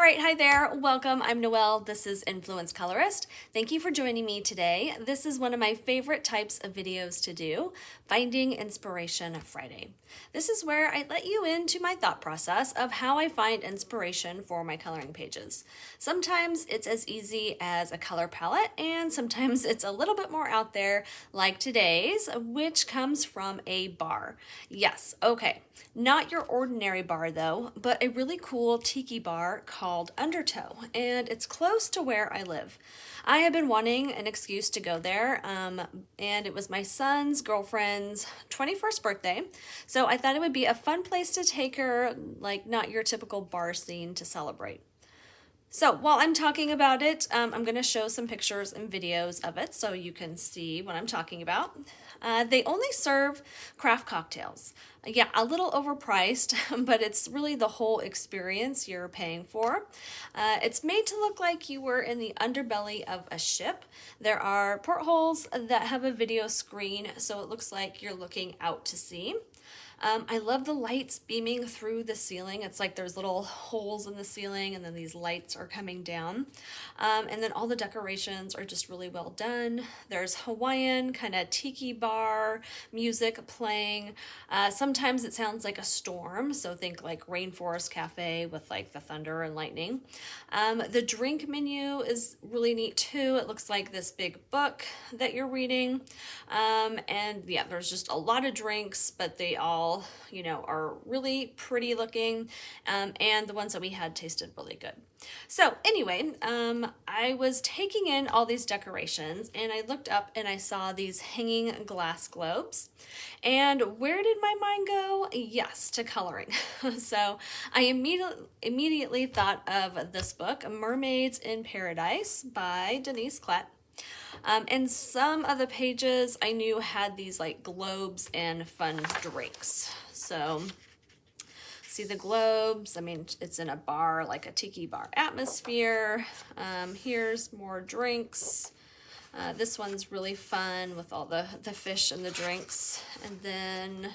Alright, hi there, welcome, I'm Noelle, this is Influence Colorist. Thank you for joining me today. This is one of my favorite types of videos to do, Finding Inspiration Friday. This is where I let you into my thought process of how I find inspiration for my coloring pages. Sometimes it's as easy as a color palette, and sometimes it's a little bit more out there, like today's, which comes from a bar. Yes, okay, not your ordinary bar though, but a really cool tiki bar called Undertow, and it's close to where I live. I have been wanting an excuse to go there, and it was my son's girlfriend's 21st birthday, so I thought it would be a fun place to take her, like not your typical bar scene to celebrate. So while I'm talking about it, I'm going to show some pictures and videos of it so you can see what I'm talking about. They only serve craft cocktails. Yeah, a little overpriced, but it's really the whole experience you're paying for. It's made to look like you were in the underbelly of a ship. There are portholes that have a video screen, so it looks like you're looking out to sea. I love the lights beaming through the ceiling. It's like there's little holes in the ceiling and then these lights are coming down. And then all the decorations are just really well done. There's Hawaiian kind of tiki bar music playing. Sometimes it sounds like a storm, so think like Rainforest Cafe with like the thunder and lightning. The drink menu is really neat too. It looks like this big book that you're reading. And yeah, there's just a lot of drinks, but they all, you know, are really pretty looking, and the ones that we had tasted really good. So anyway, I was taking in all these decorations and I looked up and I saw these hanging glass globes. And where did my mind go? Yes, to coloring. So I immediately thought of this book, Mermaids in Paradise by Denise Klette. And some of the pages I knew had these like globes and fun drinks. So see the globes, I mean, it's in a bar, like a tiki bar atmosphere. Here's more drinks. This one's really fun with all the fish and the drinks. And then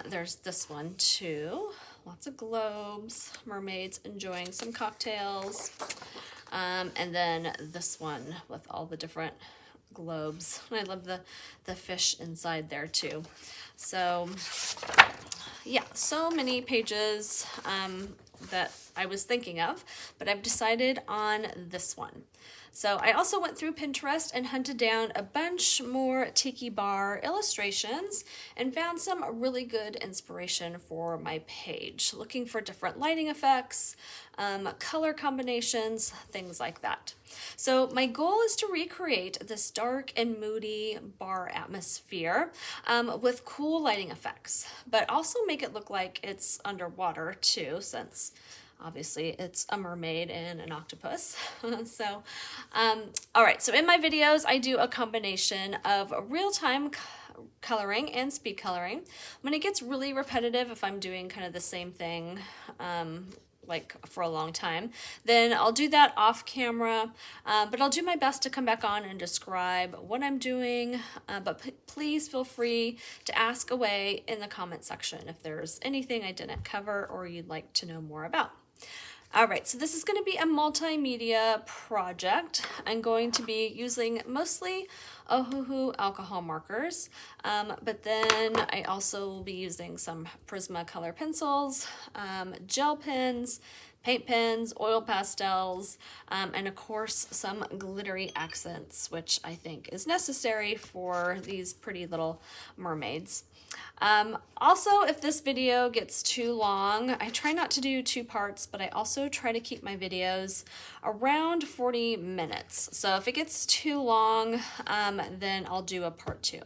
there's this one too. Lots of globes, mermaids enjoying some cocktails. And then this one with all the different globes. I love the fish inside there too. So yeah, so many pages that I was thinking of, but I've decided on this one. So I also went through Pinterest and hunted down a bunch more tiki bar illustrations and found some really good inspiration for my page, looking for different lighting effects, color combinations, things like that. So my goal is to recreate this dark and moody bar atmosphere with cool lighting effects, but also make it look like it's underwater too, since obviously it's a mermaid and an octopus. So, all right, so in my videos, I do a combination of real-time coloring and speed coloring. When it gets really repetitive, if I'm doing kind of the same thing, like for a long time, then I'll do that off camera, but I'll do my best to come back on and describe what I'm doing, but please feel free to ask away in the comment section if there's anything I didn't cover or you'd like to know more about. All right, so this is going to be a multimedia project. I'm going to be using mostly Ohuhu Alcohol markers, but then I also will be using some Prisma Colored Pencils, gel pens, paint pens, oil pastels, and of course some glittery accents, which I think is necessary for these pretty little mermaids. Also, if this video gets too long, I try not to do two parts, but I also try to keep my videos around 40 minutes. So if it gets too long, then I'll do a part two.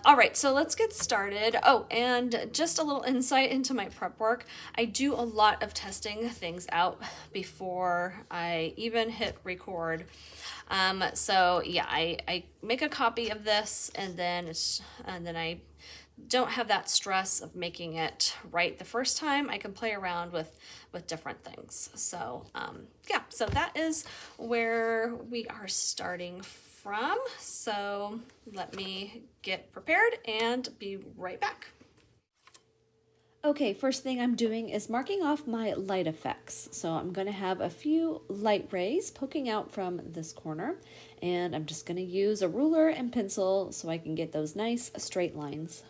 All right, so let's get started. Oh, and just a little insight into my prep work. I do a lot of testing things out before I even hit record. So yeah, I make a copy of this and then I don't have that stress of making it right the first time. I can play around with different things. So yeah, so that is where we are starting from. So let me get prepared and be right back. Okay, first thing I'm doing is marking off my light effects. So I'm going to have a few light rays poking out from this corner, and I'm just going to use a ruler and pencil so I can get those nice straight lines.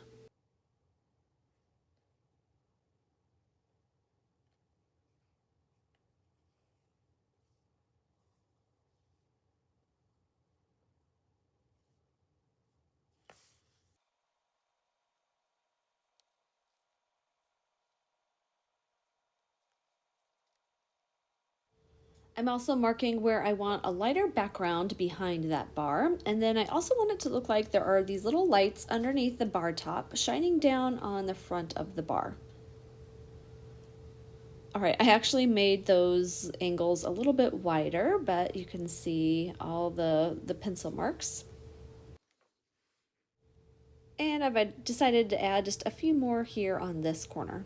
I'm also marking where I want a lighter background behind that bar, and then I also want it to look like there are these little lights underneath the bar top shining down on the front of the bar. All right, I actually made those angles a little bit wider, but you can see all the pencil marks. And I've decided to add just a few more here on this corner.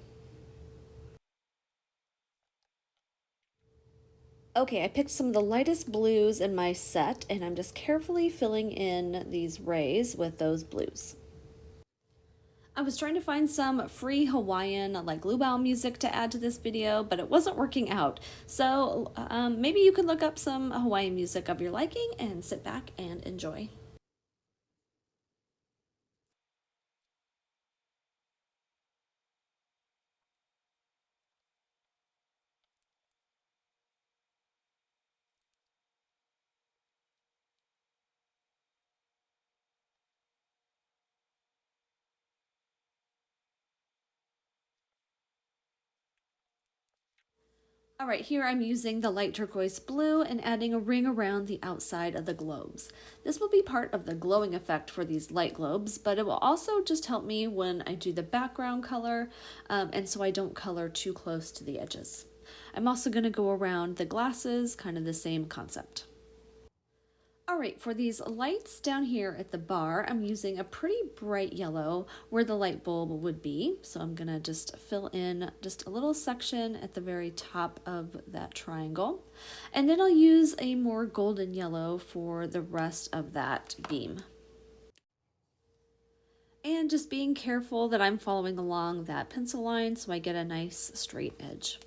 Okay, I picked some of the lightest blues in my set, and I'm just carefully filling in these rays with those blues. I was trying to find some free Hawaiian like luau music to add to this video, but it wasn't working out. So maybe you could look up some Hawaiian music of your liking and sit back and enjoy. All right, here I'm using the light turquoise blue and adding a ring around the outside of the globes. This will be part of the glowing effect for these light globes, but it will also just help me when I do the background color, and so I don't color too close to the edges. I'm also going to go around the glasses, kind of the same concept. All right, for these lights down here at the bar, I'm using a pretty bright yellow where the light bulb would be. So I'm gonna just fill in just a little section at the very top of that triangle. And then I'll use a more golden yellow for the rest of that beam. And just being careful that I'm following along that pencil line so I get a nice straight edge.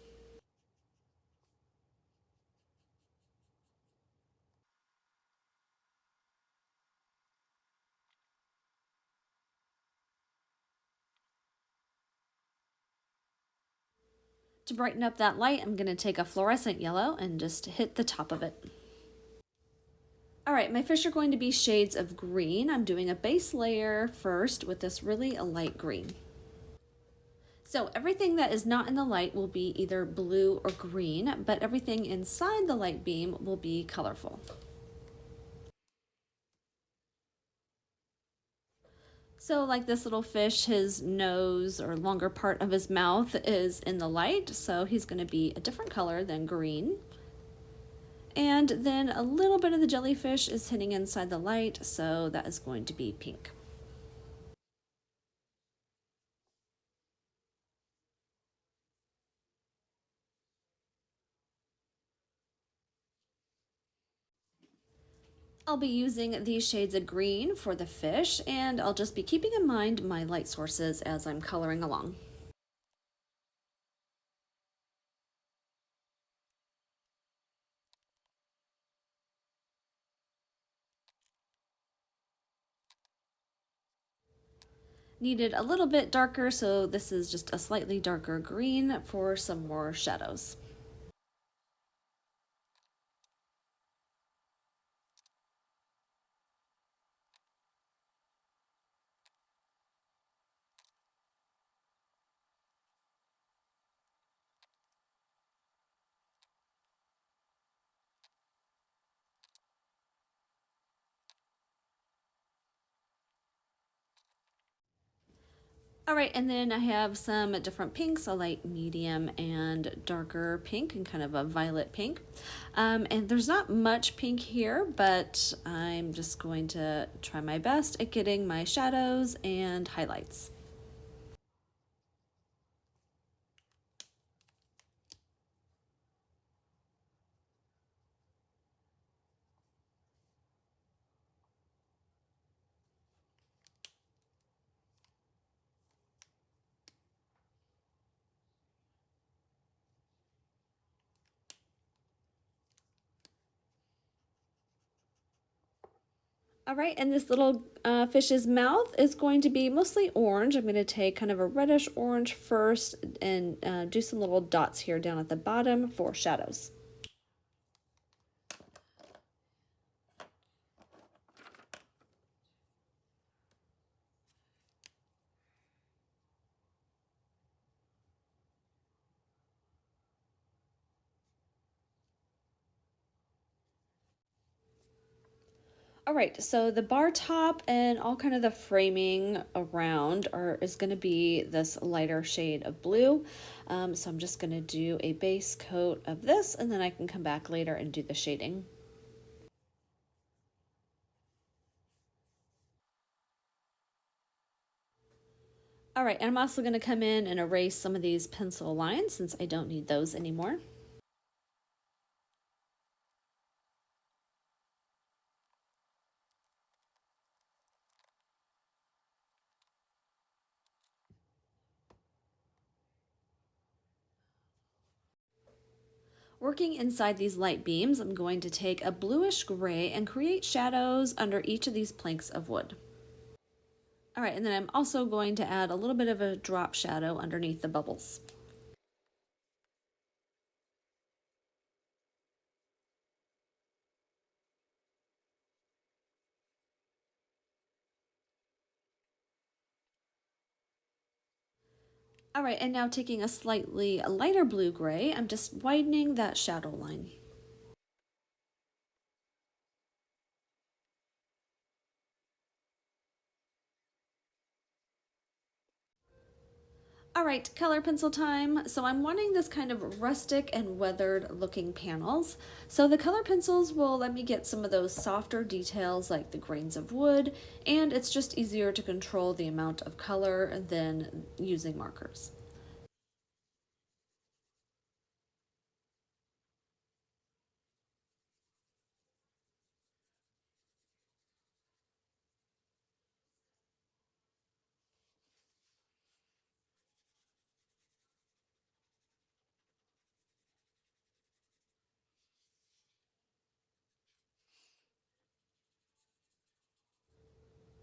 To brighten up that light, I'm going to take a fluorescent yellow and just hit the top of it. All right, my fish are going to be shades of green. I'm doing a base layer first with this really light green. So everything that is not in the light will be either blue or green, but everything inside the light beam will be colorful. So like this little fish, his nose or longer part of his mouth is in the light, so he's going to be a different color than green. And then a little bit of the jellyfish is hitting inside the light, so that is going to be pink. I'll be using these shades of green for the fish, and I'll just be keeping in mind my light sources as I'm coloring along. Needed a little bit darker, so this is just a slightly darker green for some more shadows. All right, and then I have some different pinks, a light medium and darker pink and kind of a violet pink. And there's not much pink here, but I'm just going to try my best at getting my shadows and highlights. All right, and this little fish's mouth is going to be mostly orange. I'm going to take kind of a reddish orange first and do some little dots here down at the bottom for shadows. All right, so the bar top and all kind of the framing around is going to be this lighter shade of blue. So I'm just going to do a base coat of this, and then I can come back later and do the shading. All right, and I'm also going to come in and erase some of these pencil lines since I don't need those anymore. Working inside these light beams, I'm going to take a bluish gray and create shadows under each of these planks of wood. All right, and then I'm also going to add a little bit of a drop shadow underneath the bubbles. All right, and now taking a slightly lighter blue-gray, I'm just widening that shadow line. All right, color pencil time. So I'm wanting this kind of rustic and weathered looking panels. So the color pencils will let me get some of those softer details like the grains of wood, and it's just easier to control the amount of color than using markers.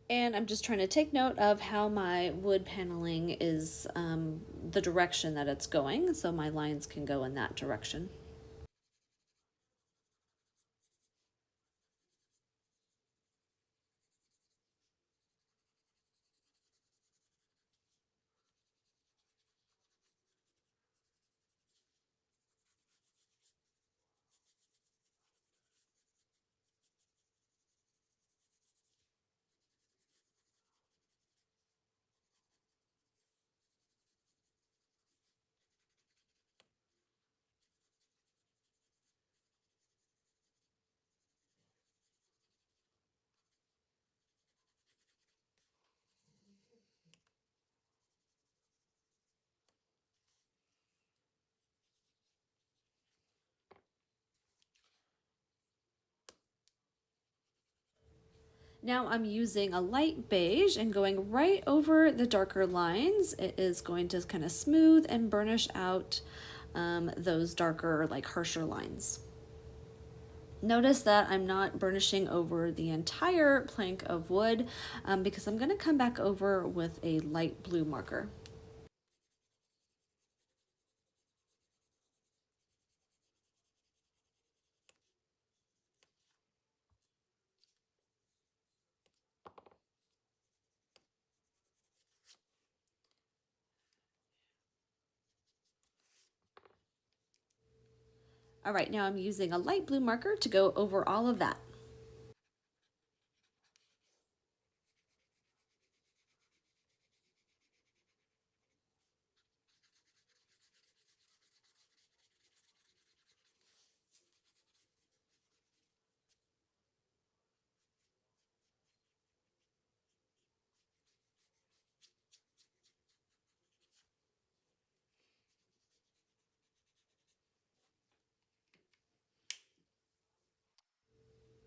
And I'm just trying to take note of how my wood paneling is, the direction that it's going, so my lines can go in that direction. Now I'm using a light beige and going right over the darker lines. It is going to kind of smooth and burnish out those darker, like harsher lines. Notice that I'm not burnishing over the entire plank of wood because I'm going to come back over with a light blue marker. All right, now I'm using a light blue marker to go over all of that.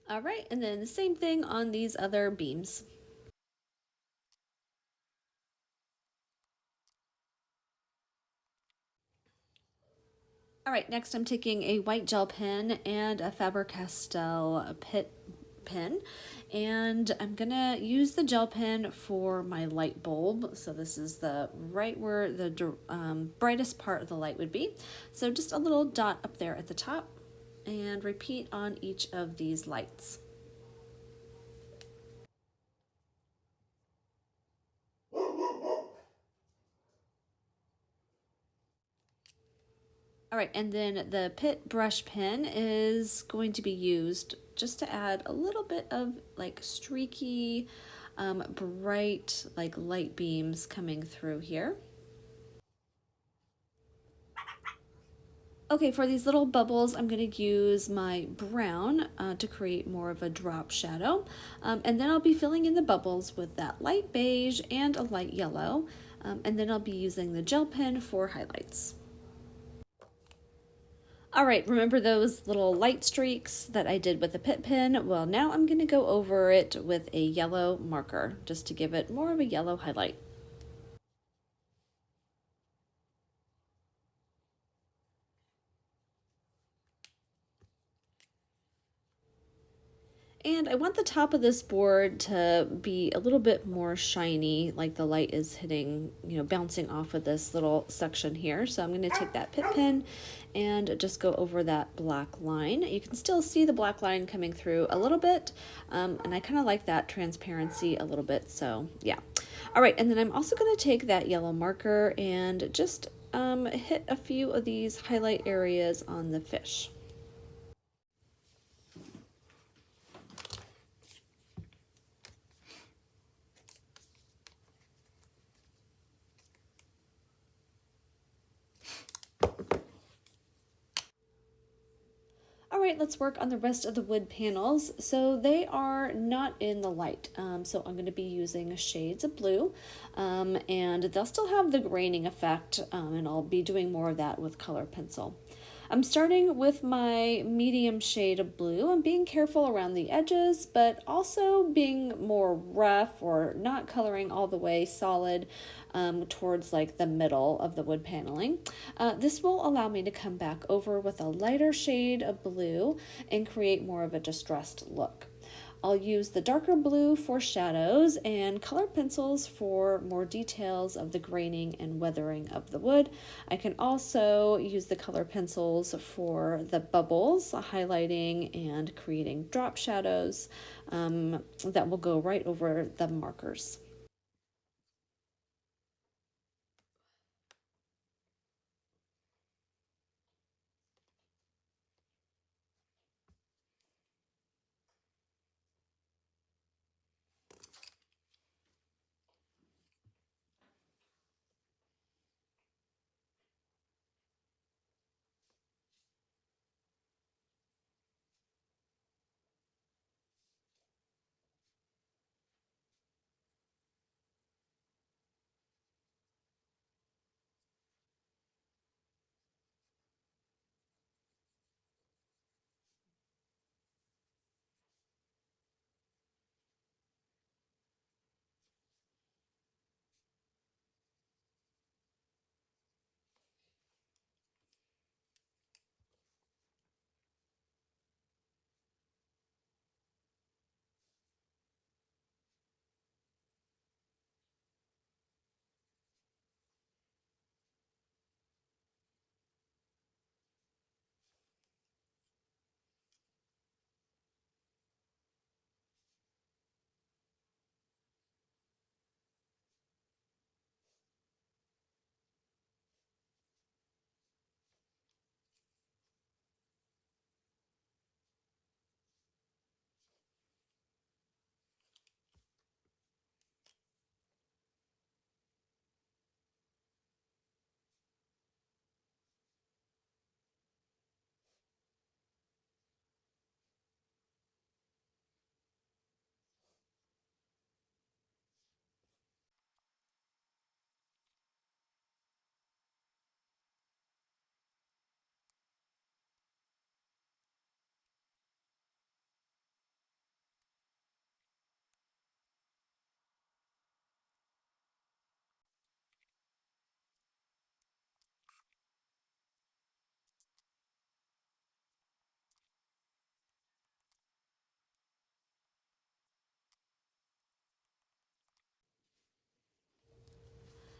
All right, and then the same thing on these other beams. All right, next I'm taking a white gel pen and a Faber-Castell pen, and I'm gonna use the gel pen for my light bulb. So this is the right where the brightest part of the light would be. So just a little dot up there at the top, and repeat on each of these lights. All right, and then the Pit brush pen is going to be used just to add a little bit of like streaky, bright, like light beams coming through here. Okay, for these little bubbles, I'm going to use my brown to create more of a drop shadow. And then I'll be filling in the bubbles with that light beige and a light yellow. And then I'll be using the gel pen for highlights. All right, remember those little light streaks that I did with the Pit pen? Well, now I'm going to go over it with a yellow marker just to give it more of a yellow highlight. And I want the top of this board to be a little bit more shiny, like the light is hitting, bouncing off of this little section here. So I'm going to take that Pit pen and just go over that black line. You can still see the black line coming through a little bit, and I kind of like that transparency a little bit, so yeah. All right, and then I'm also going to take that yellow marker and just hit a few of these highlight areas on the fish. All right, let's work on the rest of the wood panels. So they are not in the light. So I'm going to be using shades of blue, and they'll still have the graining effect, and I'll be doing more of that with color pencil. I'm starting with my medium shade of blue. I'm being careful around the edges, but also being more rough or not coloring all the way solid towards like the middle of the wood paneling. This will allow me to come back over with a lighter shade of blue and create more of a distressed look. I'll use the darker blue for shadows and color pencils for more details of the graining and weathering of the wood. I can also use the color pencils for the bubbles, highlighting and creating drop shadows that will go right over the markers.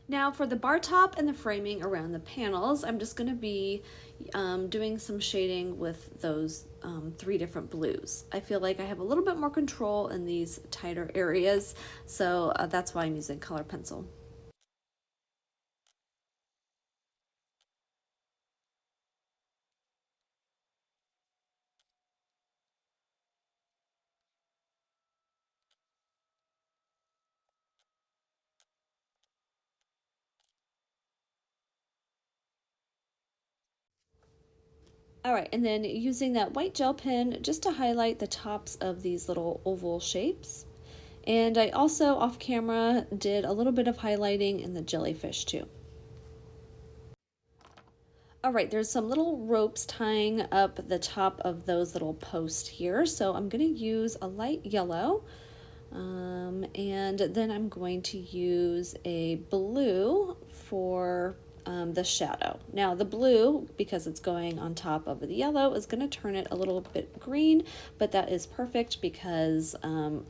Now for the bar top and the framing around the panels, I'm just going to be doing some shading with those three different blues. I feel like I have a little bit more control in these tighter areas, so that's why I'm using color pencil. All right, and then using that white gel pen just to highlight the tops of these little oval shapes. And I also, off camera, did a little bit of highlighting in the jellyfish too. All right, there's some little ropes tying up the top of those little posts here. So I'm gonna use a light yellow, and then I'm going to use a blue for the shadow. Now the blue, because it's going on top of the yellow, is going to turn it a little bit green, but that is perfect because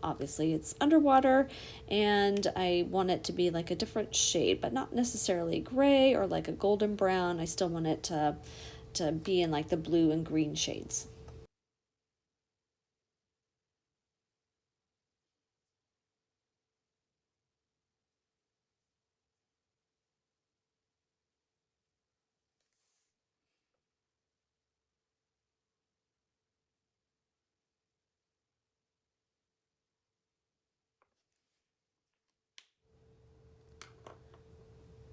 obviously it's underwater and I want it to be like a different shade, but not necessarily gray or like a golden brown. I still want it to be in like the blue and green shades.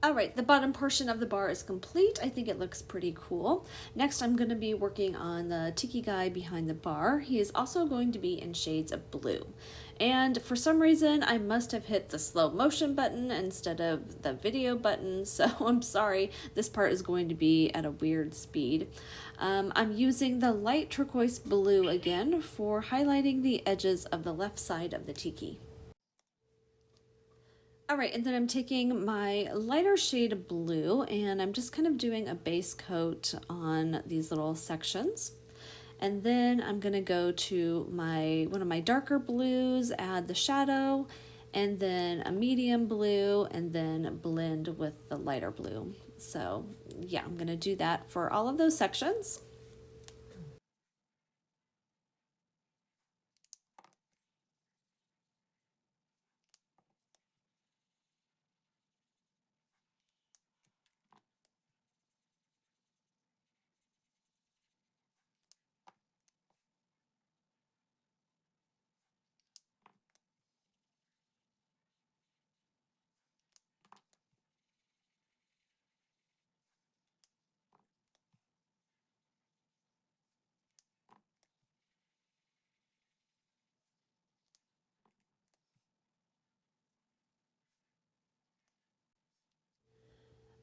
All right, the bottom portion of the bar is complete. I think it looks pretty cool. Next, I'm going to be working on the Tiki guy behind the bar. He is also going to be in shades of blue. And for some reason, I must have hit the slow motion button instead of the video button, so I'm sorry. This part is going to be at a weird speed. I'm using the light turquoise blue again for highlighting the edges of the left side of the Tiki. All right, and then I'm taking my lighter shade of blue and I'm just kind of doing a base coat on these little sections. And then I'm gonna go to one of my darker blues, add the shadow, and then a medium blue, and then blend with the lighter blue. So yeah, I'm gonna do that for all of those sections.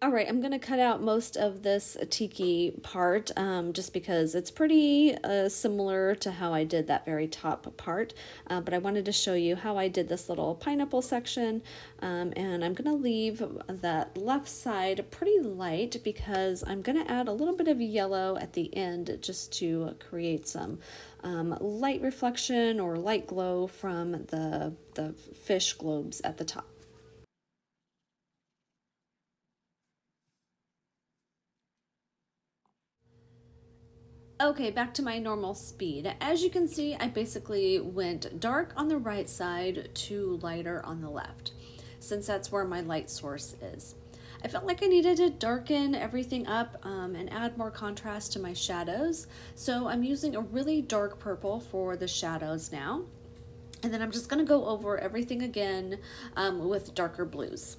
All right, I'm going to cut out most of this tiki part just because it's pretty similar to how I did that very top part. But I wanted to show you how I did this little pineapple section. And I'm going to leave that left side pretty light because I'm going to add a little bit of yellow at the end just to create some light reflection or light glow from the fish globes at the top. Okay, back to my normal speed. As you can see, I basically went dark on the right side to lighter on the left, since that's where my light source is. I felt like I needed to darken everything up and add more contrast to my shadows, so I'm using a really dark purple for the shadows now. And then I'm just gonna go over everything again with darker blues.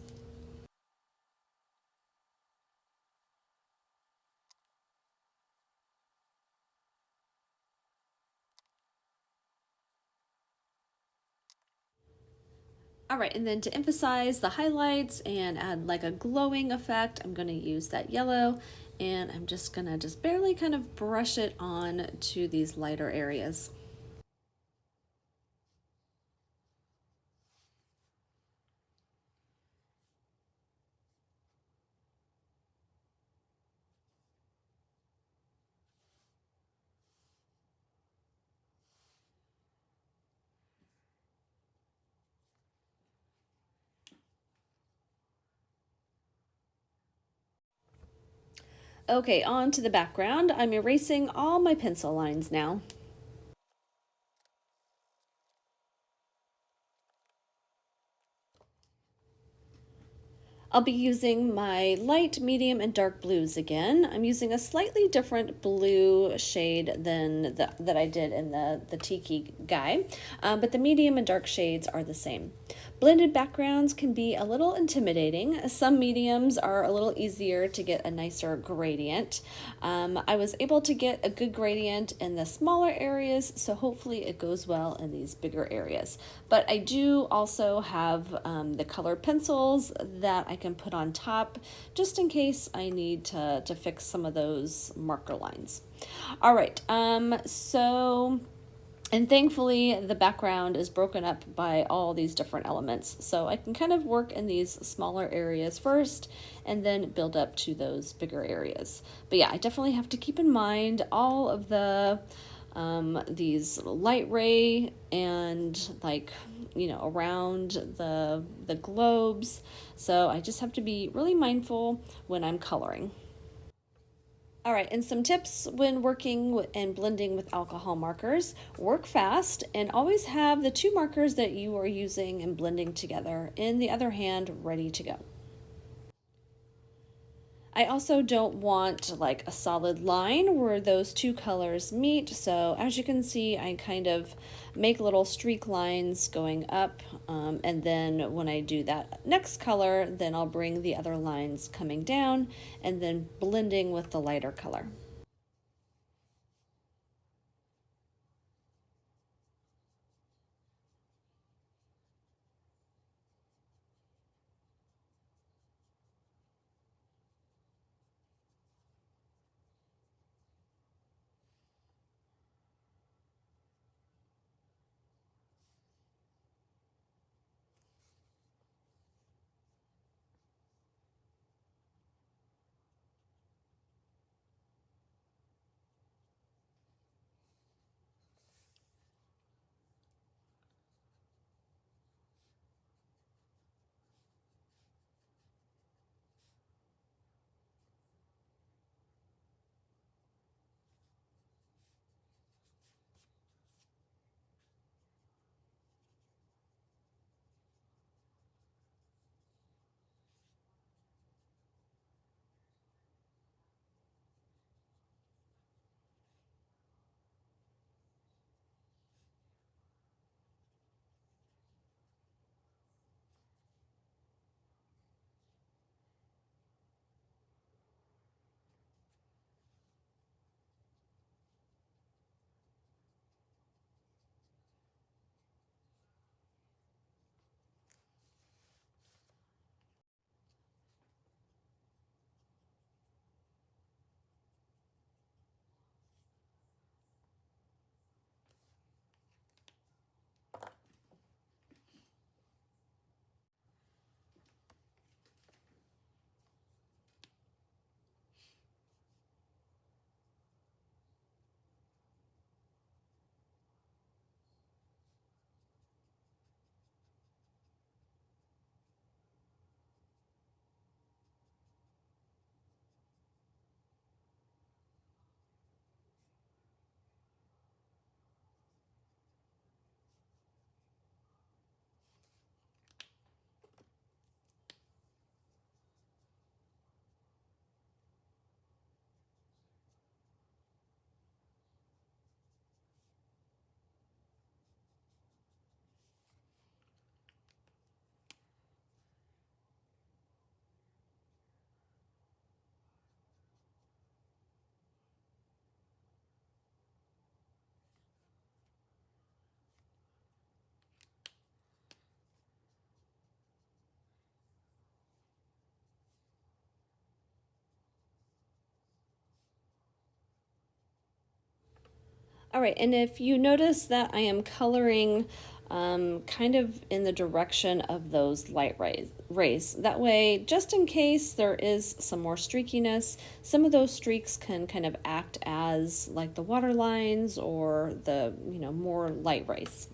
All right, and then to emphasize the highlights and add like a glowing effect, I'm gonna use that yellow and I'm just gonna barely kind of brush it on to these lighter areas. Okay, on to the background. I'm erasing all my pencil lines now. I'll be using my light, medium, and dark blues again. I'm using a slightly different blue shade than that I did in the Tiki guy, but the medium and dark shades are the same. Blended backgrounds can be a little intimidating. Some mediums are a little easier to get a nicer gradient. I was able to get a good gradient in the smaller areas, so hopefully it goes well in these bigger areas. But I do also have the colored pencils that I can put on top just in case I need to fix some of those marker lines. All right, and thankfully the background is broken up by all these different elements. So I can kind of work in these smaller areas first and then build up to those bigger areas. But yeah, I definitely have to keep in mind all of these light ray and around the globes. So I just have to be really mindful when I'm coloring. All right, and some tips when working and blending with alcohol markers. Work fast and always have the two markers that you are using and blending together in the other hand ready to go. I also don't want like a solid line where those two colors meet. So as you can see, I kind of make little streak lines going up. And then when I do that next color, then I'll bring the other lines coming down and then blending with the lighter color. All right, and if you notice that I am coloring kind of in the direction of those light rays, that way, just in case there is some more streakiness, some of those streaks can kind of act as like the water lines or the, more light rays.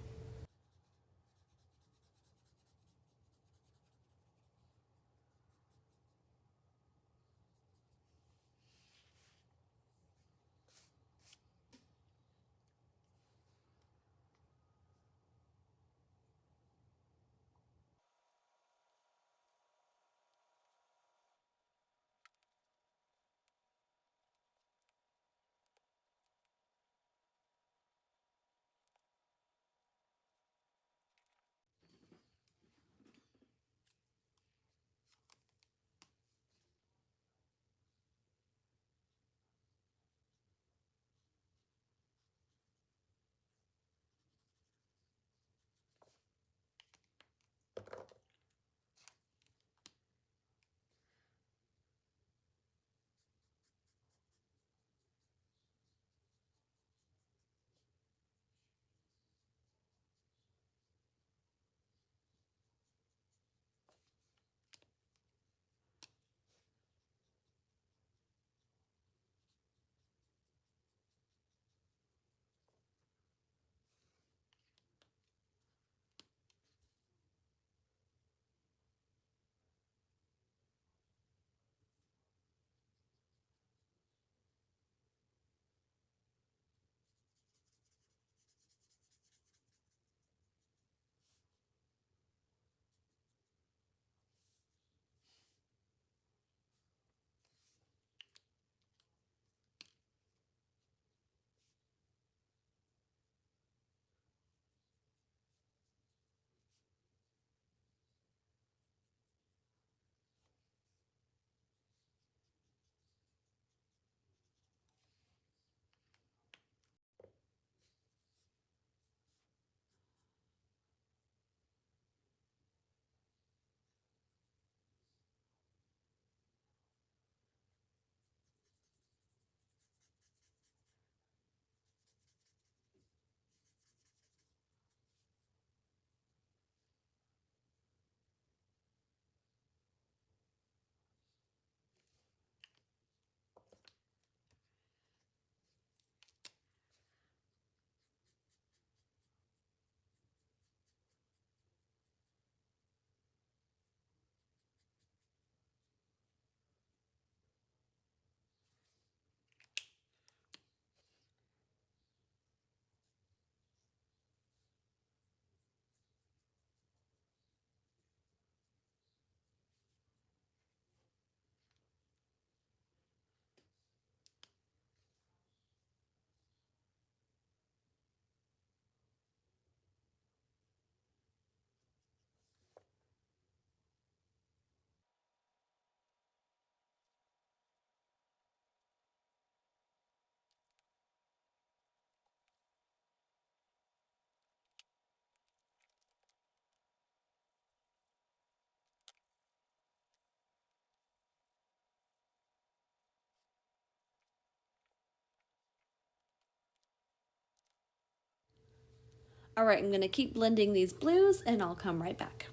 All right, I'm gonna keep blending these blues and I'll come right back.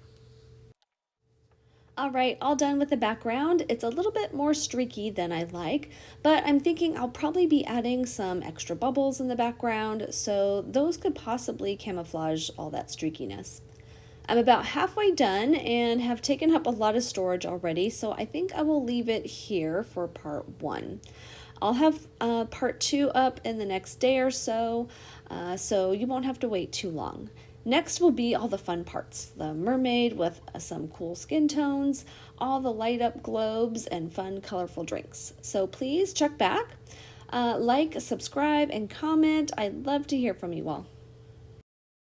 All right, all done with the background. It's a little bit more streaky than I like, but I'm thinking I'll probably be adding some extra bubbles in the background, so those could possibly camouflage all that streakiness. I'm about halfway done and have taken up a lot of storage already, so I think I will leave it here for part 1. I'll have part 2 up in the next day or so, so you won't have to wait too long. Next will be all the fun parts, the mermaid with some cool skin tones, all the light up globes, and fun colorful drinks. So please check back, like, subscribe, and comment. I'd love to hear from you all.